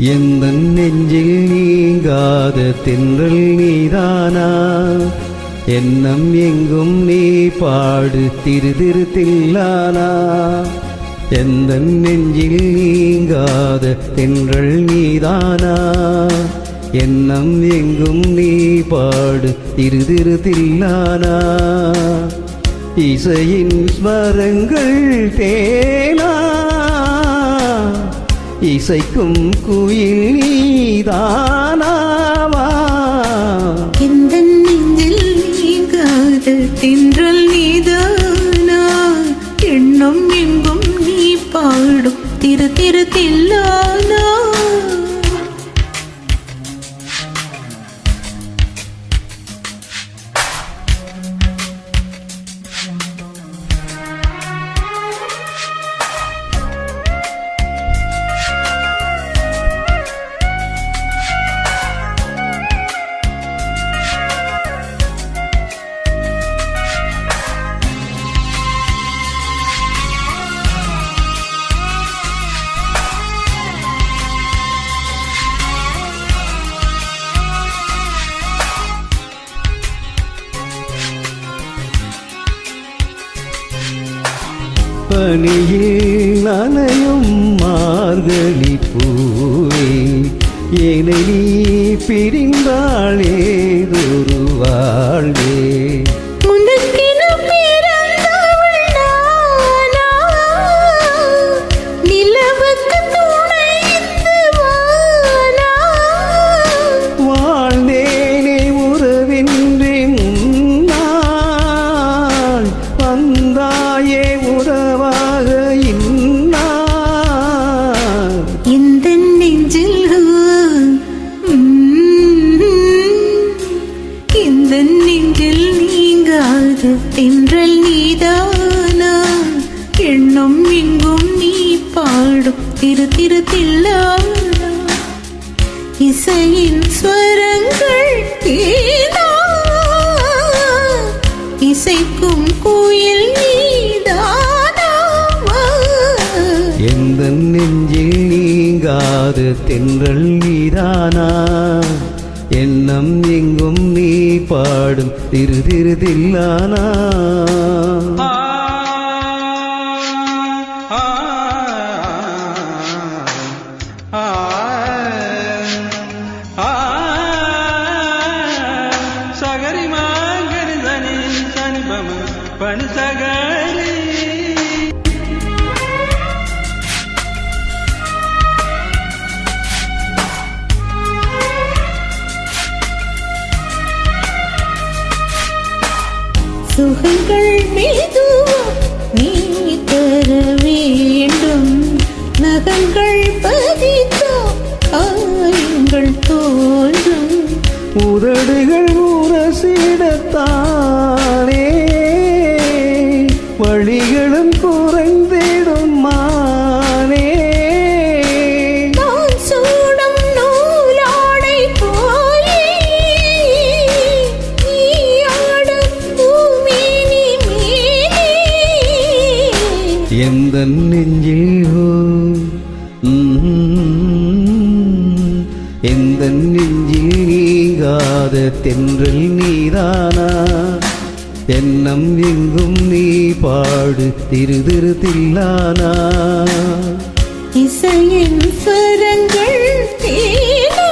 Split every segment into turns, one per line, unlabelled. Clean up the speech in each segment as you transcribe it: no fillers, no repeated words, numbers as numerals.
எந்தன் நெஞ்சில் நீங்காத தென்றல் நீதானா, எண்ணம் எங்கும் நீ பாடு திரு திரு தில்லானா. எந்தன் நெஞ்சில் நீங்காத தென்றல் நீதானா, எண்ணம் எங்கும் நீ பாடு திரு திரு தில்லானா. இசையின் ஸ்மரங்கள் தேனா, இசைக்கும் குயில் நீதானாவா.
இந்த நெஞ்சில் நீங்காத தென்றல் நீதானா, எண்ணம் எங்கும் நீ பாடும் திரு திரு தில்லானா.
பனியில் நனையும் மார்கழி பூவே, என்னை நீ பிரிந்தாளே ஒரு வாழ்வே. வாழ்ந்தேனே உறவின்றி முன்னாள், வந்தாயே உறவாக இன்னாள்.
இந்த நெஞ்சில் இந்த நெஞ்சில் நீங்காத தென்றல் நீதானா, எண்ணம் எங்கும் நீ பாடும் திரு திரு தில்லானா. இசையின் ஸ்வரங்கள் தேனா, இசைக்கும் கோயில் நீதானாவா.
எந்தன் நெஞ்சில் நீங்காத தென்றல் நீதானா, எண்ணம் எங்கும் நீ பாடும் திரு திரு தில்லானா.
சகரி மாகரி சனி சனி பம பனி சகரி.
சுகங்கள் மெதுவாக நீ தர வேண்டும், நகங்கள் பதித்தோ காயங்கள் தோன்றும்.
உதடுகள் உரசிடத்தானே வழிகளும் குறைந்திடும் மானே.
நான் சூடும் நூலாடை போலே நீ ஆடும் பூமேனி மேலே.
எந்தன் நெஞ்சில் எந்தன் நெஞ்சில் நீங்காத தென்றல் நீதானா, எண்ணம் எங்கும் நீ பாடு திரு திரு தில்லானா.
இசையின் ஸ்வரங்கள் தேனா,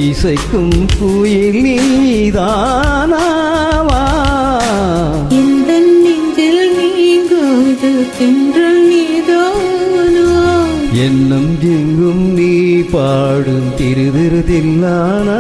இசைக்கும் குயில் நீதானாவா.
இந்த நெஞ்சில் நீங்காத தென்றல் நீதானா,
எண்ணம் எங்கும் நீ பாடும் திரு திரு தில்லானா.